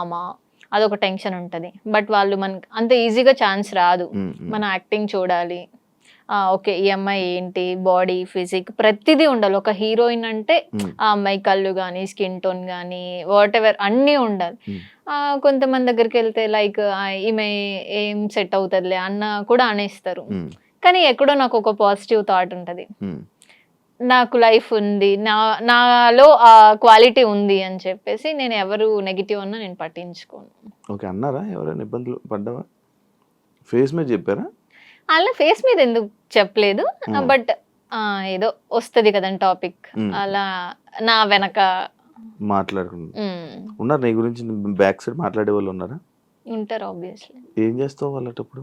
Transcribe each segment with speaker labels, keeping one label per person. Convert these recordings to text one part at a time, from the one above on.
Speaker 1: అమ్మా అదొక టెన్షన్ ఉంటది. బట్ వాళ్ళు మనకి అంత ఈజీగా ఛాన్స్ రాదు. మన యాక్టింగ్ చూడాలి. ఓకే ఈ అమ్మాయి ఏంటి, బాడీ, ఫిజిక్ ప్రతిదీ ఉండాలి. ఒక హీరోయిన్ అంటే ఆ అమ్మాయి కళ్ళు కానీ, స్కిన్ టోన్ కానీ, వాట్ ఎవర్ అన్నీ ఉండాలి. కొంతమంది దగ్గరికి వెళ్తే లైక్ ఈమె ఏం సెట్ అవుతుందిలే అన్న కూడా అనేస్తారు. కానీ ఎక్కడో నాకు ఒక పాజిటివ్ థాట్ ఉంటది, నాకు లైఫ్ ఉంది, నాలో ఆ క్వాలిటీ ఉంది అని చెప్పేసి నేను ఎవరు నెగిటివ్ అన్నా నేను పట్టించుకోను.
Speaker 2: ఓకే అన్నారా ఎవరైనా ఇబ్బందులు పడ్డావా? ఫేస్ మీద చెప్పారా?
Speaker 1: అలా ఫేస్ మీద ఎందుకు చెప్పలేదు, బట్ ఏదో వస్తుంది కదండి టాపిక్, అలా నా వెనక
Speaker 2: మాట్లాడుకుంటా ఉన్నారు. నీ గురించి బ్యాక్ సైడ్ మాట్లాడే వాళ్ళు ఉన్నారా?
Speaker 1: ఉంటారు ఆబ్వియస్లీ.
Speaker 2: ఏం చేస్తావు వాళ్ళటప్పుడు?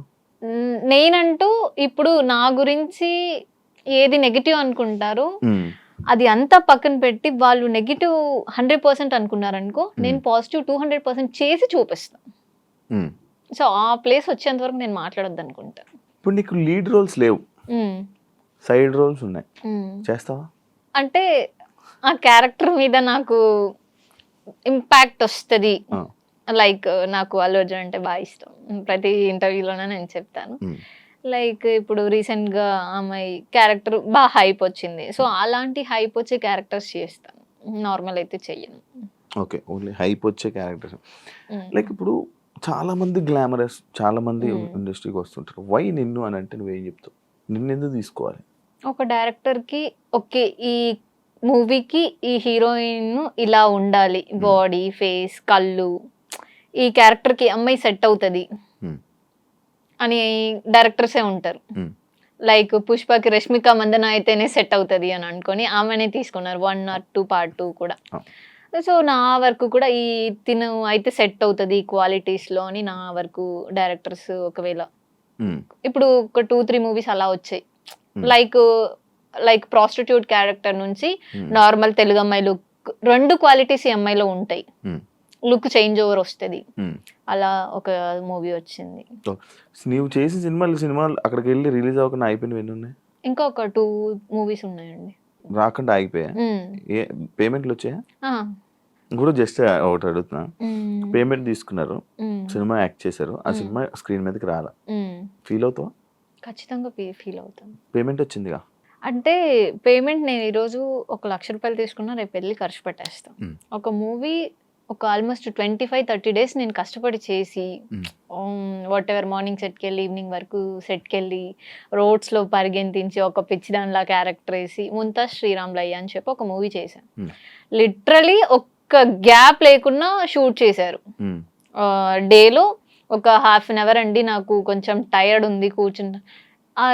Speaker 1: నేనంటూ ఇప్పుడు నా గురించి ఏది నెగిటివ్ అనుకుంటారో అది అంతా పక్కన పెట్టి వాళ్ళు నెగిటివ్ 100% అనుకున్నారనుకో, నేను పాజిటివ్ 200% చేసి చూపిస్తాను. సో ఆ ప్లేస్ వచ్చేంత వరకు నేను మాట్లాడొద్దు అనుకుంటా.
Speaker 2: ఇప్పుడు నీకు లీడ్ రోల్స్ లేవు, సైడ్ రోల్స్ ఉన్నాయి, చేస్తావా?
Speaker 1: అంటే ఆ క్యారెక్టర్ మీద నాకు ఇంపాక్ట్ వస్తుంది. లైక్ నాకు అల్లు అర్జున్ అంటే బాగా ఇష్టం, ప్రతి ఇంటర్వ్యూలోనే నేను చెప్తాను. లైక్ ఇప్పుడు రీసెంట్ గా అమ్మాయి క్యారెక్టర్ బాగా హైప్ వచ్చింది, సో అలాంటి హైప్ వచ్చే క్యారెక్టర్స్ చేస్తాను, నార్మల్ అయితే చెయ్యను.
Speaker 2: ఓకే, ఓన్లీ హైప్ వచ్చే క్యారెక్టర్స్. లైక్ ఇప్పుడు చాలా మంది గ్లామరస్, చాలా మంది ఇండస్ట్రీకి వస్తుంటారు. వై నిన్ను అని అంటే నువ్వేం చెప్తావు? నిన్ను ఎందుకు తీసుకోవాలి?
Speaker 1: ఒక డైరెక్టర్ కి ఓకే ఈ మూవీకి ఈ హీరోయిన్ ఇలా ఉండాలి, బాడీ, ఫేస్, కళ్ళు, ఈ క్యారెక్టర్ కి అమ్మాయి సెట్ అవుతుంది అని డైరెక్టర్సే ఉంటారు. లైక్ పుష్పకి రష్మిక మందన అయితేనే సెట్ అవుతుంది అని అనుకొని ఆమెనే తీసుకున్నారు 1 or 2 part 2 కూడా. సో నా వరకు కూడా ఈ తిను అయితే సెట్ అవుతుంది క్వాలిటీస్ లో అని నా వరకు డైరెక్టర్స్ ఒకవేళ ఇప్పుడు ఒక 2-3 మూవీస్ అలా వచ్చాయి. లైక్ ప్రాస్టిట్యూట్ క్యారెక్టర్ నుంచి నార్మల్ తెలుగు అమ్మాయి లుక్, 2 క్వాలిటీస్ ఈ అమ్మాయిలో ఉంటాయి, లుక్ చేంజ్ ఓవర్ వస్తుంది. అలా ఒక మూవీ వచ్చింది.
Speaker 2: నీవు చేసిన సినిమాలు అక్కడికి వెళ్ళి రిలీజ్ అవ్వకుండా అయిపోయినవి ఎన్ని ఉన్నాయి?
Speaker 1: ఇంకా ఒక 2 మూవీస్ ఉన్నాయండి,
Speaker 2: రాకుండా ఆగిపోయా. పేమెంట్లు వచ్చాయా? కూడా జస్ట్ ఒకటి అడుగుతున్నా, పేమెంట్ తీసుకున్నారు, సినిమా యాక్ట్ చేశారు, ఆ సినిమా స్క్రీన్ మీదకి రాలా, ఫీల్ అవుతావా?
Speaker 1: ఖచ్చితంగా ఫీల్ అవుతాను.
Speaker 2: పేమెంట్ వచ్చిందిగా
Speaker 1: అంటే పేమెంట్ నేను ఈరోజు 1 లక్ష రూపాయలు తీసుకున్నా, రేపు వెళ్ళి ఖర్చు పెట్టేస్తాను. ఒక మూవీ ఒక ఆల్మోస్ట్ 25-30 డేస్ నేను కష్టపడి చేసి వాట్ ఎవర్ మార్నింగ్ సెట్కి వెళ్ళి ఈవినింగ్ వరకు సెట్కి వెళ్ళి రోడ్స్లో పరిగెంతించి ఒక పిచ్చి దానిలా క్యారెక్టర్ వేసి ముంతాజ్ శ్రీరామ్లయ్య అని చెప్పి ఒక మూవీ చేశాను. లిటరలీ ఒక్క గ్యాప్ లేకుండా షూట్ చేశారు. డేలో ఒక ½ an hour అండి. నాకు కొంచెం టైర్డ్ ఉంది కూర్చుంటా.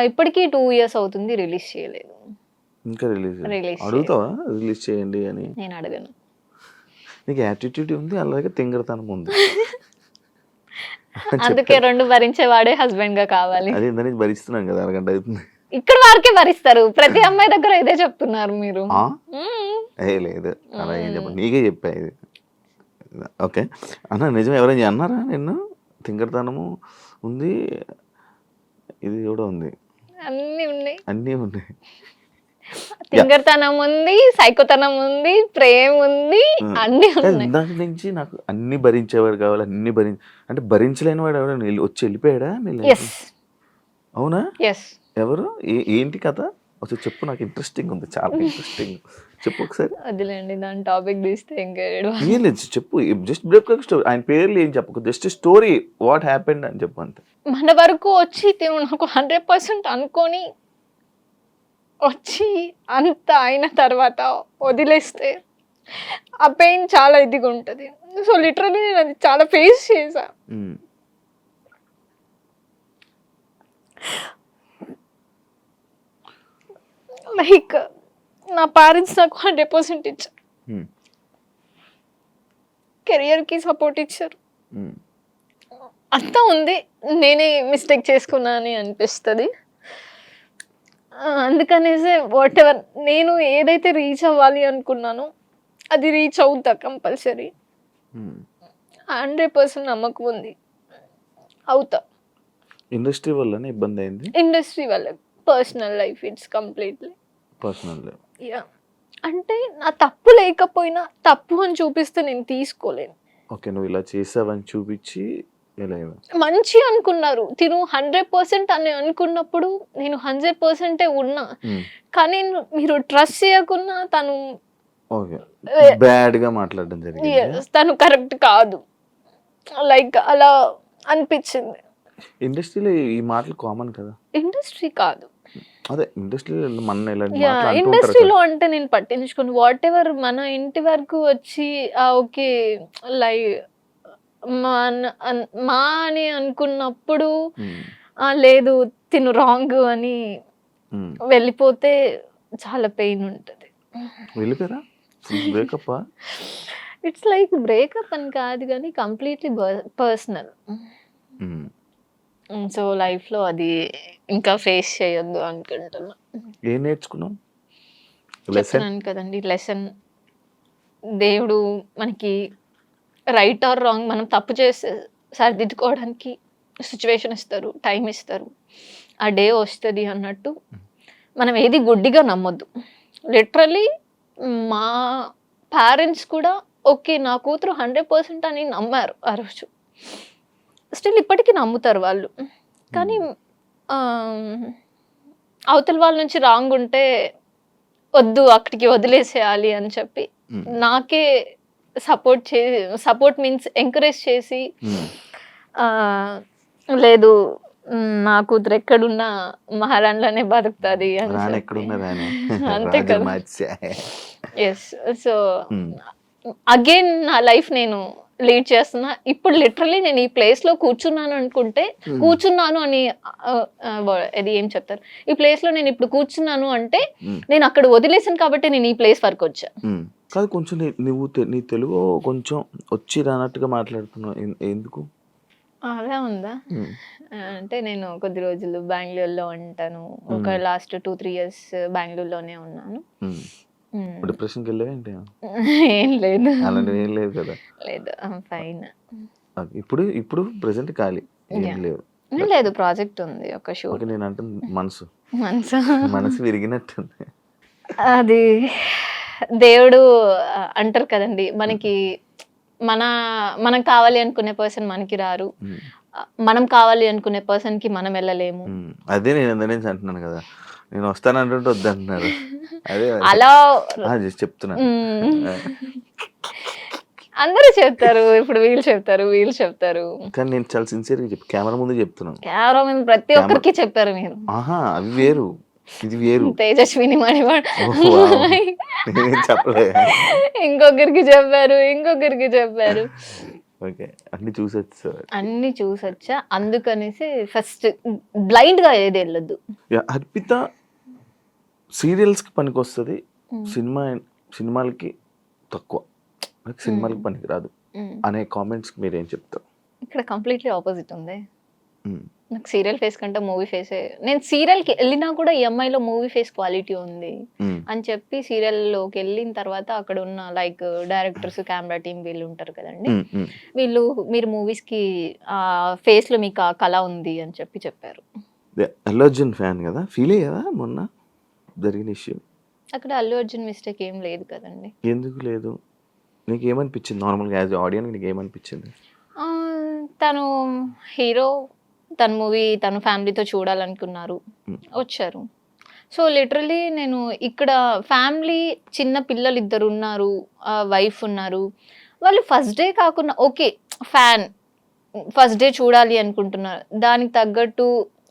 Speaker 1: ఇప్పటికీ 2 years అవుతుంది, రిలీజ్ చేయలేదు.
Speaker 2: ఇంకా రిలీజ్ అడుగుతావా రిలీజ్ చేయండి అని?
Speaker 1: నేను అడగను.
Speaker 2: నీకు యాటిట్యూడ్ ఉంది, అలాగే తింగరతనం ఉంది.
Speaker 1: అందుకే 2 భరించేవాడే హస్బెండ్ గా కావాలి.
Speaker 2: అదే ఇందాక భరిస్తున్నాం కదా, అరగంట అవుతుంది.
Speaker 1: ఇక్కడ వరకే భరిస్తారు, ప్రతి అమ్మాయి దగ్గర ఇదే చెప్తున్నారు మీరు.
Speaker 2: లేదు అలా ఏం చెప్పండి, నీకే చెప్పా ఇది. ఓకే అన్న, నిజం ఎవరైనా అన్నారా నిన్ను తింగరతనము ఉంది, ఇది కూడా ఉంది, అన్నీ ఉన్నాయి,
Speaker 1: తింగరతనం ఉంది, సైకోతనం ఉంది, ప్రేమ ఉంది, అన్ని ఉన్నాయి.
Speaker 2: దాని నుంచి నాకు అన్ని భరించేవాడు కావాలి, అన్ని అంటే భరించలేని వాడు ఎవరైనా వచ్చి వెళ్ళిపోయాడా? అవునా? ఎవరు? ఏంటి కథ ఒకసారి చెప్పు, నాకు ఇంట్రెస్టింగ్ ఉంది, చాలా ఇంట్రెస్టింగ్. చెప్పు ఒకసారి.
Speaker 1: వదిలేండి, దాని టాపిక్ తీస్తే ఇంకా
Speaker 2: ఏం లేదు, చెప్పు. జస్ట్ బ్రేక్ స్టోరీ, ఆయన పేర్లు ఏం చెప్పకు, జస్ట్ స్టోరీ వాట్ హ్యాపెండ్ అని చెప్పు అంతే.
Speaker 1: మన వరకు వచ్చి నాకు 100% అనుకొని వచ్చి అంత అయిన తర్వాత వదిలేస్తే ఆ పెయిన్ చాలా ఇదిగా ఉంటుంది. సో లిటరలీ నేను అది చాలా ఫేస్ చేశా. లైక్ నా పేరెంట్స్ నాకు 100% ఇచ్చారు, కెరియర్కి సపోర్ట్ ఇచ్చారు, అంతా ఉంది. నేనే మిస్టేక్ చేసుకున్నా అని అనిపిస్తుంది. అందుకనేసే వాట్ ఎవర్ నేను ఏదైతే రీచ్ అవ్వాలి అనుకున్నానో అది రీచ్ అవుతా కంపల్సరీ. 100% నమ్మకం ఉంది, అవుతా.
Speaker 2: ఇండస్ట్రీ వల్లనే ఇబ్బంది అయింది?
Speaker 1: ఇండస్ట్రీ వల్ల, personal life it's completely
Speaker 2: personal life.
Speaker 1: అంటే నా తప్పు లేకపోయినా తప్పు అని చూపిస్తే నేను తీసుకోలేను.
Speaker 2: ఓకే, నువ్వు ఇలా చేసావని చూపించి ఇలా
Speaker 1: మంచి అనుకున్నారు తిను 100% అని అనుకున్నప్పుడు నేను 100% ఉన్నా. కానీ మీరు ట్రస్ట్ చేయకున్నా తను
Speaker 2: ఓకే బ్యాడ్ గా మాట్లాడడం జరిగింది.
Speaker 1: తను కరెక్ట్ కాదు, లైక్ అలా అనిపించింది.
Speaker 2: ఇండస్ట్రీలో ఈ మాటలు కామన్ కదా.
Speaker 1: ఇండస్ట్రీ కాదు,
Speaker 2: అదే ఇండస్ట్రీలో మన
Speaker 1: ఇండస్ట్రీలో అంటే నేను పట్టించుకుని వాట్ ఎవర్ మన ఇంటి వరకు వచ్చి ఓకే లైక్ మా అని అనుకున్నప్పుడు లేదు తిను రాంగ్ అని వెళ్ళిపోతే చాలా పెయిన్ ఉంటుంది.
Speaker 2: వెళ్ళిపోయారా? బ్రేకప్?
Speaker 1: ఇట్స్ లైక్ బ్రేకప్ అని కాదు కానీ కంప్లీట్లీ పర్సనల్. సో లైఫ్ లో అది ఇంకా ఫేస్ చేయొద్దు అనుకుంటున్నా.
Speaker 2: ఏం నేర్చుకున్నాం?
Speaker 1: చెప్తున్నాను కదండి లెసన్. దేవుడు మనకి రైట్ ఆర్ రాంగ్ మనం తప్పు చేస్తే సరిదిద్దుకోవడానికి సిచ్యువేషన్ ఇస్తారు, టైం ఇస్తారు, ఆ డే వస్తుంది అన్నట్టు. మనం ఏది గుడ్డిగా నమ్మొద్దు. లిటరల్లీ మా పేరెంట్స్ కూడా ఓకే నా కూతురు 100% అని నమ్మారు ఆ రోజు. స్టిల్ ఇప్పటికీ నమ్ముతారు వాళ్ళు. కానీ అవతల వాళ్ళ నుంచి రాంగ్ ఉంటే వద్దు అక్కడికి వదిలేసేయాలి అని చెప్పి నాకే సపోర్ట్ మీన్స్ ఎంకరేజ్ చేసి లేదు నా కూతురు ఎక్కడున్నా మహారాణిలోనే బతుకుతుంది అంతే కదా. ఎస్, సో అగైన్ నా లైఫ్ నేను లీడ్ చేస్తున్నా. ఇప్పుడు లిటరలీ నేను ఈ ప్లేస్ లో కూర్చున్నాను అనుకుంటే కూర్చున్నాను అని అది ఏం చెప్తారు, ఈ ప్లేస్ లో నేను ఇప్పుడు కూర్చున్నాను అంటే నేను అక్కడ వదిలేసాను కాబట్టి నేను ఈ ప్లేస్ వరకు వచ్చా.
Speaker 2: కాదు కొంచెం నువ్వు నీ తెలుగు కొంచెం వచ్చి రానట్టుగా మాట్లాడుతున్నావు, ఎందుకు
Speaker 1: అలా ఉందా? అంటే నేను కొద్ది రోజులు బెంగళూరులో ఉంటాను, ఒక లాస్ట్ 2-3 years బెంగళూరులోనే ఉన్నాను.
Speaker 2: డిప్రెషన్కి వెళ్ళేవేంటి?
Speaker 1: ఏం లేదు,
Speaker 2: అలాంటివి ఏం లేదు కదా.
Speaker 1: లేదు, ఫైన్.
Speaker 2: ఇప్పుడు ప్రెసెంట్ ఖాళీ ఏం లేవు?
Speaker 1: లేదు, ప్రాజెక్ట్ ఉంది ఒక షో.
Speaker 2: నేను అంటే మనసు
Speaker 1: మనసు
Speaker 2: మనసు విరిగినట్టుంది.
Speaker 1: అది దేవుడు అంటారు కదండి, మనకి మనం కావాలి అనుకునే పర్సన్ మనకి రారు, మనం కావాలి అనుకునే పర్సన్ కి మనం వెళ్ళలేము.
Speaker 2: అదే నేను అందరి అంటున్నాను కదా, నేను వస్తాను అంటుంటే వద్దంటున్నారు. అదే
Speaker 1: అలా
Speaker 2: చెప్తున్నా.
Speaker 1: అందరూ చెప్తారు, ఇప్పుడు వీళ్ళు చెప్తారు
Speaker 2: కానీ నేను చాలా సిన్సియర్గా చెప్పి కెమెరా ముందు చెప్తున్నాను.
Speaker 1: కెమెరా ముందు ప్రతి ఒక్కరికి చెప్పారు మీరు.
Speaker 2: అవి వేరు, ఇది వేరు.
Speaker 1: తేజస్విని మణివాడు
Speaker 2: చెప్పలే,
Speaker 1: ఇంకొకరికి చెప్పారు.
Speaker 2: ఓకే, అన్ని
Speaker 1: చూసొచ్చా అందుకనేసి ఫస్ట్ బ్లైండ్ గా ఏది వెళ్ళొద్దు.
Speaker 2: అర్పిత సీరియల్స్ కి పనికి వస్తుంది, సినిమాలకి తక్కువ, సినిమాలకి పనికి రాదు అనే కామెంట్స్ మీరేం చెప్తారు?
Speaker 1: ఇక్కడ కంప్లీట్లీ ఆపోజిట్ ఉంది. నాకు సీరియల్ ఫేస్ కంటే మూవీ ఫేసే, నేను సీరియల్కి వెళ్ళినా కూడా ఈ అమ్మాయిలో మూవీ ఫేస్ క్వాలిటీ ఉంది అని చెప్పి సీరియల్లోకి వెళ్ళిన తర్వాత అక్కడ ఉన్న లైక్ డైరెక్టర్స్, కెమెరా టీమ్ వీళ్ళు ఉంటారు కదండి, వీళ్ళు మీరు మూవీస్కి ఫేస్లో మీకు ఆ కళ ఉంది అని చెప్పారు.
Speaker 2: అల్లు అర్జున్ ఫ్యాన్ కదా, ఫీల్ అయ్యావా మొన్న జరిగిన ఇష్యూ?
Speaker 1: అక్కడ అల్లు అర్జున్ మిస్టేక్ ఏం లేదు కదండి.
Speaker 2: ఎందుకు లేదు? నీకు ఏమనిపించింది నార్మల్గా యాజ్ ఆడియన్స్? నీకు ఏమనిపించింది?
Speaker 1: తను హీరో, తన మూవీ తన ఫ్యామిలీతో చూడాలనుకున్నారు, వచ్చారు. సో లిటరలీ నేను ఇక్కడ ఫ్యామిలీ, చిన్న పిల్లలు 2 ఉన్నారు, వైఫ్ ఉన్నారు, వాళ్ళు ఫస్ట్ డే కాకుండా ఓకే ఫ్యాన్ ఫస్ట్ డే చూడాలి అనుకుంటున్నారు, దానికి తగ్గట్టు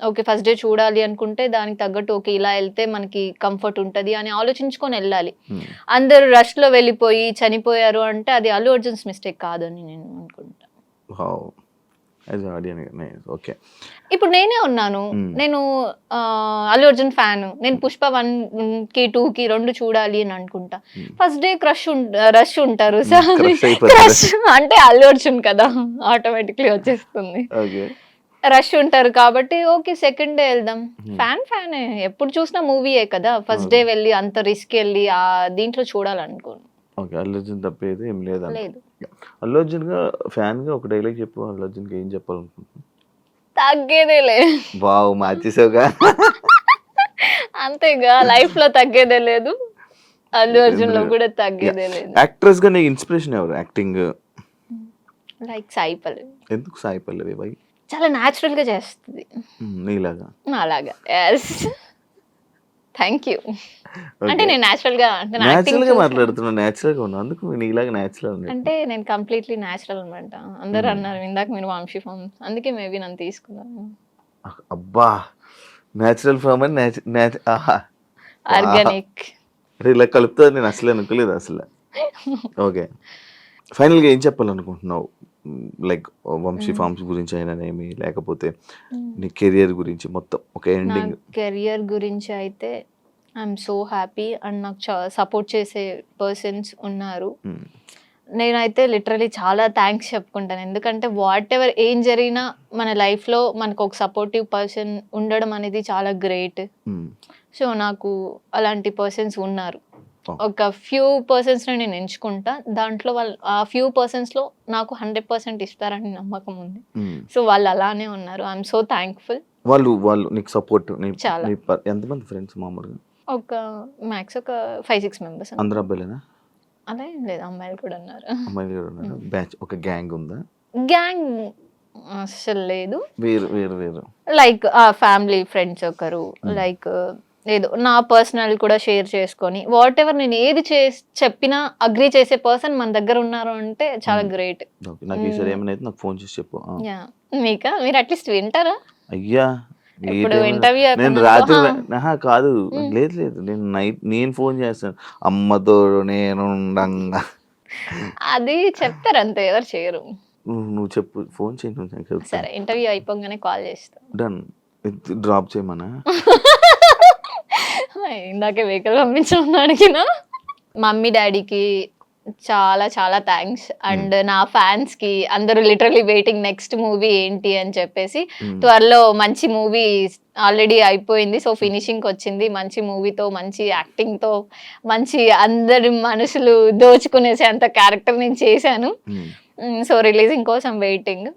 Speaker 1: ఓకే ఫస్ట్ డే చూడాలి అనుకుంటే దానికి తగ్గట్టు ఓకే ఇలా వెళ్తే మనకి కంఫర్ట్ ఉంటుంది అని ఆలోచించుకొని వెళ్ళాలి. అందరు రష్ లో వెళ్ళిపోయి చనిపోయారు అంటే అది అల్లు అర్జున్స్ మిస్టేక్ కాదని నేను అనుకుంటా. ఇప్పుడు నేనే ఉన్నాను, నేను అల్లు అర్జున్ ఫ్యాన్, నేను పుష్ప 1కి 2కి 2 చూడాలి అని అనుకుంటా. ఫస్ట్ డే రష్ ఉంటారు, క్రష్ అంటే అల్లు అర్జున్ కదా ఆటోమేటిక్లీ వచ్చేస్తుంది, రష్ ఉంటారు కాబట్టి ఓకే సెకండ్ డే వెళ్దాం. ఫ్యాన్ ఎప్పుడు చూసినా మూవీయే కదా, ఫస్ట్ డే వెళ్ళి అంత రిస్క్ వెళ్ళి దీంట్లో చూడాలనుకోను.
Speaker 2: ఓకే, అల్లు అర్జున్ తప్పేది ఏం లేదు. అల్లు అర్జున్ గా ఫ్యాన్ గా ఒక డైలాగ్ చెప్పు, అల్లు అర్జున్ కి ఏం చెప్పాలనుకుంటున్నాను?
Speaker 1: తగ్గేదేలే.
Speaker 2: వావ్, మార్చేసావుగా.
Speaker 1: అంతేగా, లైఫ్ లో తగ్గేదే లేదు, అల్లు అర్జున్ లో కూడా తగ్గేదే లేదు.
Speaker 2: యాక్ట్రెస్ గా నీకు ఇన్స్పిరేషన్ ఎవరు? Acting
Speaker 1: like Sai Pallavi.
Speaker 2: ఎందుకు సాయి పల్లవి బై?
Speaker 1: చాలా natural గా చేస్తుంది
Speaker 2: నీలాగా.
Speaker 1: అలాగా. Yes, thank you. అంటే నేను natural గా అంటే నా
Speaker 2: న్యాచురల్
Speaker 1: acting
Speaker 2: గా
Speaker 1: చూసి
Speaker 2: మాట్లాడుతున్నావు, న్యాచురల్ గా ఉన్నావు, అందుకు నీలాగా న్యాచురల్ ఉంది.
Speaker 1: అంటే నేను కంప్లీట్లీ న్యాచురల్ అనమాట. అందరూ అన్నారు ఇందాక మీరు వంశీ ఫామ్, అందుకే మేబీ నన్ను తీసుకున్నాను.
Speaker 2: అబ్బా, న్యాచురల్ ఫామ్ అని ఆహా
Speaker 1: ఆర్గానిక్.
Speaker 2: అంటే ఇలా కలుపుతుంది నేను అసలు అనుకోలేదు అసలు. ఓకే, ఫైనల్గా ఏం చెప్పాలనుకుంటున్నావు? లైక్ వంశీ ఫార్మ్స్ గురించి అయినానేమి, లేకపోతే నీ కెరియర్ గురించి మొత్తం ఒక
Speaker 1: నా
Speaker 2: ఎండింగ్.
Speaker 1: కెరియర్ గురించి అయితే ఐఎమ్ సో హ్యాపీ అండ్ నాకు సపోర్ట్ చేసే పర్సన్స్ ఉన్నారు. నేనైతే లిటరలీ చాలా థ్యాంక్స్ చెప్పుకుంటాను. ఎందుకంటే వాట్ ఎవర్ ఏం జరిగినా మన లైఫ్లో మనకు ఒక సపోర్టివ్ పర్సన్ ఉండడం అనేది చాలా గ్రేట్. సో నాకు అలాంటి పర్సన్స్ ఉన్నారు. ఒక ఫ్యూ పర్సన్స్ని నేను ఎంచుకుంటా, దాంట్లో వాళ్ళు ఆ ఫ్యూ పర్సన్స్లో నాకు 100% ఇస్తారని నమ్మకం ఉంది. సో వాళ్ళు అలానే ఉన్నారు. I'm so thankful.
Speaker 2: వాళ్ళు నీకు సపోర్ట్
Speaker 1: చాలా.
Speaker 2: ఎంతమంది ఫ్రెండ్స్ మామూలుగా?
Speaker 1: ఒక మ్యాక్స్ ఒక 5-6 మెంబర్స్.
Speaker 2: అందరు అబ్బాయిలేనా?
Speaker 1: అలా ఏం లేదు, అమ్మాయిలు కూడా ఉన్నారు.
Speaker 2: అమ్మాయిలు కూడా ఉన్నారు. బ్యాచ్ ఒక గ్యాంగ్ ఉందా?
Speaker 1: గ్యాంగ్ అసలు లేదు,
Speaker 2: వేరు వేరు వేరు.
Speaker 1: లైక్ ఫ్యామిలీ ఫ్రెండ్స్ ఒకరు, లైక్ ఏదో నా పర్సనల్ కూడా షేర్ చేసుకొని వాట్ ఎవర్ నేను ఏది చెప్పినా అగ్రీ చేసే పర్సన్ మన దగ్గర ఉన్నారు అంటే చాలా గ్రేట్.
Speaker 2: నాకు ఈసారి ఏమైనా నాకు ఫోన్ చేసి చెప్పు.
Speaker 1: మీకా మీరు అట్లీస్ట్ వింటారా?
Speaker 2: అయ్యా,
Speaker 1: ఇప్పుడు ఇంటర్వ్యూ
Speaker 2: నేను రాత్రి కాదు, లేదు లేదు, నేను ఫోన్ చేస్తాను అమ్మతో నేను ఉండంగా.
Speaker 1: అది చెప్తారు అంతే, ఎవరు చేయరు.
Speaker 2: నువ్వు చెప్పు, ఫోన్ చేయి.
Speaker 1: సరే, ఇంటర్వ్యూ అయిపోగానే కాల్ చేస్తా.
Speaker 2: డన్. డ్రాప్ చేయమనా?
Speaker 1: ఇందాకే వెహికల్ పంపించమని అడిగిన. మమ్మీ డాడీకి చాలా చాలా థ్యాంక్స్. అండ్ నా ఫ్యాన్స్ కి అందరూ లిటరలీ వెయిటింగ్ నెక్స్ట్ మూవీ ఏంటి అని చెప్పేసి. త్వరలో మంచి మూవీ ఆల్రెడీ అయిపోయింది, సో ఫినిషింగ్ వచ్చింది. మంచి మూవీతో, మంచి యాక్టింగ్ తో, మంచి అందరి మనసులు దోచుకునేసే అంత క్యారెక్టర్ నేను చేశాను. సో రిలీజింగ్ కోసం వెయిటింగ్.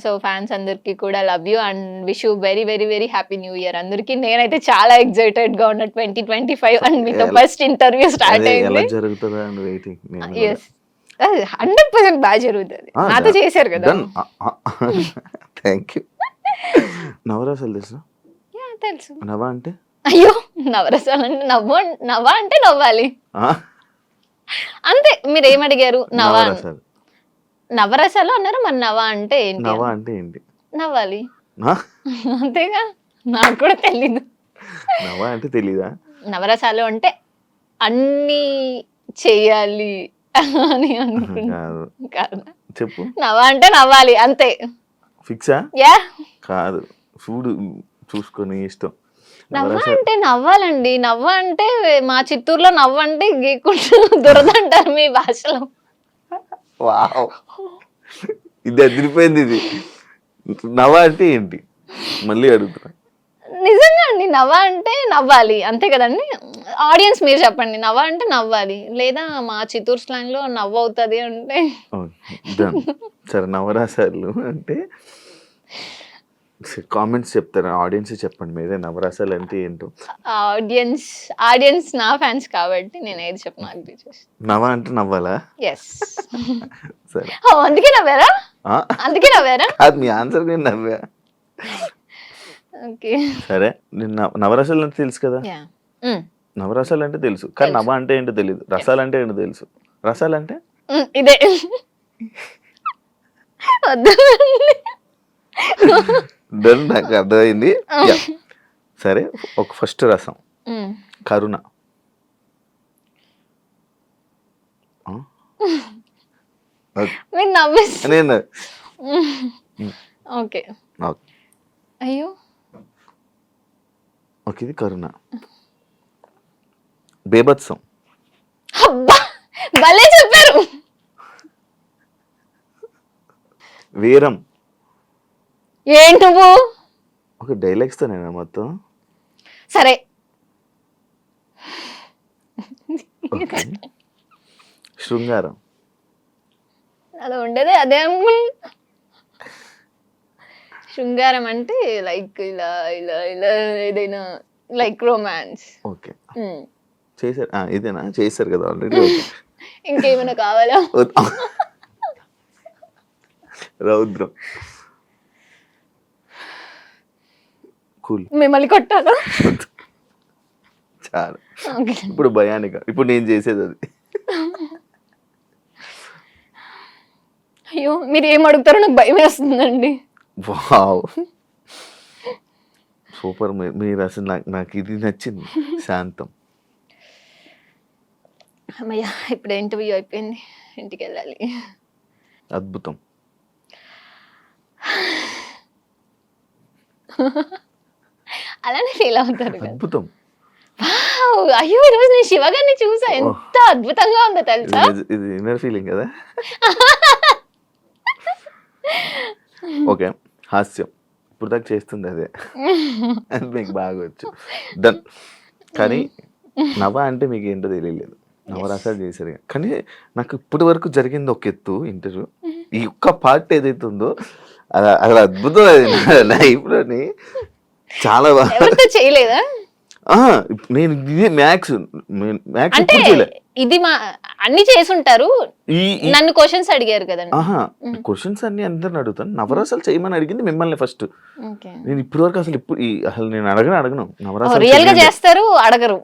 Speaker 1: సో ఫ్యాన్స్ అందరికి కూడా love you and wish you very very very happy new year అందరికి. నేనైతే చాలా ఎక్సైటెడ్ గా ఉన్న 2025 అండ్ మీతో ఫస్ట్ ఇంటర్వ్యూ స్టార్ట్ అయింది. 100% బాగా జరుగుతుంది. నాతో చేశారు కదా.
Speaker 2: Thank you. నవరసాలు తెలుసు?
Speaker 1: తెలుసు.
Speaker 2: నవ్వా అంటే?
Speaker 1: అయ్యో, నవరసాలు అంటే నవ్వా అంటే నవ్వాలి అంతే. మీరు ఏమడిగారు? నవరసాలు అన్నారు, మరి నవ్వా అంటే ఏంటి?
Speaker 2: నవ్వా అంటే ఏంటి?
Speaker 1: నవ్వాలి అంతేగా. నాకు కూడా తెలీదు.
Speaker 2: నవ్వా అంటే తెలీదా?
Speaker 1: నవరసాలు అంటే అన్ని చెయ్యాలి అని అనుకుంటా.
Speaker 2: చెప్పు.
Speaker 1: నవ్వా అంటే నవ్వాలి అంతే.
Speaker 2: ఫిక్సా?
Speaker 1: యా.
Speaker 2: కాదు, చూడు చూసుకొని ఇష్టం.
Speaker 1: నవ్వ అంటే నవ్వాలండి. నవ్వ అంటే మా చిత్తూరులో నవ్వ అంటే గీకుంటూ దురదంటారు మీ భాషలో.
Speaker 2: వావ్, ఇది అదిరిపోయింది. ఇది నవ్వ అంటే ఏంటి మళ్ళీ అడుగుతున్నా.
Speaker 1: నిజంగా అండి, నవ్వ అంటే నవ్వాలి అంతే కదండి. ఆడియన్స్ మీరు చెప్పండి, నవ్వ అంటే నవ్వాలి, లేదా మా చిత్తూరు స్లాంగ్ లో నవ్వు అవుతుంది అంటే.
Speaker 2: సరే, నవరసాలు అంటే కామెంట్స్ చెప్తారా? ఆడియన్స్ చెప్పండి మీరే, నవరసాలు అంటే ఏంటో.
Speaker 1: ఆడియన్స్ నా ఫ్యాన్స్ కాబట్టి నేను ఏది చెప్పిన అగ్రీ చేస్తాను.
Speaker 2: నవ్వ అంటే నవ్వాలా?
Speaker 1: ఎస్.
Speaker 2: సరే,
Speaker 1: అందుకే నవ్వారా? అందుకే నవ్వారా?
Speaker 2: అది మీ ఆన్సర్ నేను నవ్వా.
Speaker 1: ఓకే,
Speaker 2: సరే. నిన్న నవరసాలు అంటే తెలుసు కదా? నవరసాలు అంటే తెలుసు, కానీ నవ్వ అంటే ఏంటో తెలియదు. రసాలు అంటే ఏంటో తెలుసు. రసాలు అంటే
Speaker 1: ఇదే.
Speaker 2: నాకు అర్థమైంది. సరే, ఒక ఫస్ట్ రసం కరుణ. నేను
Speaker 1: ఓకే. అయ్యో,
Speaker 2: ఓకే, ఇది కరుణ. బేభత్సం.
Speaker 1: భలే చెప్పారు.
Speaker 2: వీరం.
Speaker 1: ఏంటి నువ్వు?
Speaker 2: ఒక డైలాగ్స్ తో నేను మొత్తం.
Speaker 1: సరే,
Speaker 2: శృంగారం.
Speaker 1: అలా ఉండేది అదే. శృంగారం అంటే లైక్ ఇలా ఇలా ఇలా ఏదైనా లైక్ రొమాన్స్.
Speaker 2: ఓకే, చేశారు. ఇదేనా చేశారు కదా ఆల్రెడీ.
Speaker 1: ఇంకేమైనా కావాలా?
Speaker 2: రౌద్రం. కూల్.
Speaker 1: మిమ్మల్ని కొట్టాలా?
Speaker 2: చాలు.
Speaker 1: ఓకే.
Speaker 2: ఇప్పుడు భయానిక. ఇప్పుడు నేను చేసేది అది.
Speaker 1: అయ్యో! మీరు ఏం అడుగుతారో నాకు భయమేస్తుందండి.
Speaker 2: వావ్! సూపర్. మీరు అసలు నాకు ఇది నచ్చింది. శాంతం.
Speaker 1: హమ్మయ్య! ఇప్పుడు ఇంటర్వ్యూ అయిపోయింది. ఇంటికెళ్ళాలి.
Speaker 2: అద్భుతం.
Speaker 1: అలానే ఫీల్ అవుతారు కదా!
Speaker 2: అద్భుతం.
Speaker 1: వావ్! అయ్యో! ఈరోజు నేను శివ గారిని చూసా. ఎంత అద్భుతంగా ఉందో తెలుసా?
Speaker 2: ఇది ఇన్నర్ ఫీలింగ్ కదా. ఓకే. హాస్యం ఇప్పుడు దాకా చేస్తుంది అదే. అది మీకు బాగా వచ్చు. డన్. కానీ నవ అంటే మీకు ఏంటో తెలియలేదు. నవరసాలు చేశారు కానీ నాకు ఇప్పటి వరకు జరిగింది ఒక ఎత్తు ఇంటర్వ్యూ. ఈ ఒక్క పార్ట్ ఏదైతే ఉందో అది అద్భుతం. అది నా లైఫ్లోని చాలా
Speaker 1: ఎవరితో చేయలేదా?
Speaker 2: నేను ఇది మ్యాథ్స్
Speaker 1: అంటే ఇది అన్ని చేసుంటారు. నన్ను క్వశ్చన్స్ అడిగారు కదండి.
Speaker 2: క్వశ్చన్స్ అన్ని అందరిని అడుగుతాను. నవరసాలు చేయమని అడిగింది మిమ్మల్ని ఫస్ట్. నేను ఇప్పటి వరకు అసలు నేను అడగను నవరసాలు.
Speaker 1: రియల్ గా చేస్తారు, అడగరు.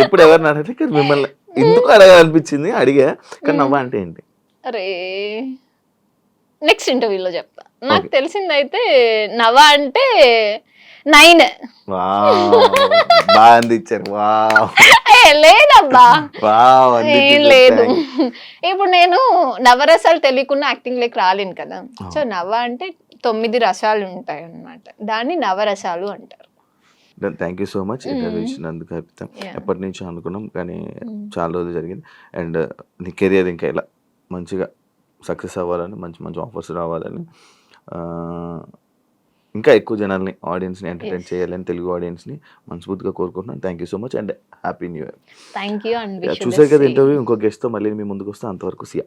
Speaker 2: ఎప్పుడు ఎవరిని అడిగితే మిమ్మల్ని ఎందుకు అడగాలనిపించింది అడిగా. కానీ నవ్వ అంటే ఏంటి?
Speaker 1: అరే నెక్స్ట్ ఇంటర్వ్యూలో చెప్తా. నాకు తెలిసిందైతే నవ అంటే 9.
Speaker 2: బాగా అందించారు.
Speaker 1: లేదబ్బా, లేదు. ఇప్పుడు నేను నవరసాలు తెలియకుండా యాక్టింగ్ లేక రాలేను కదా. సో నవ అంటే 9 రసాలు ఉంటాయి అన్నమాట. దాన్ని నవరసాలు అంటారు.
Speaker 2: Thank you so much interview ఇచ్చినందుకు. ఎప్పటి నుంచో అనుకున్నాం కానీ చాలా రోజులు జరిగింది. అండ్ నీ కెరియర్ ఇంకా ఇలా మంచిగా సక్సెస్ అవ్వాలని, మంచి మంచి ఆఫర్స్ రావాలని, ఇంకా ఎక్కువ జనాల్ని ఆడియన్స్ని ఎంటర్టైన్ చేయాలని, తెలుగు ఆడియన్స్ని మనస్ఫూర్తిగా కోరుకుంటున్నాను. Thank you so much and happy new year.
Speaker 1: Thank you.
Speaker 2: చూసారు కదా ఇంటర్వ్యూ. ఇంకో గెస్ట్తో మళ్ళీ మీ ముందుకు వస్తే అంతవరకు సియా.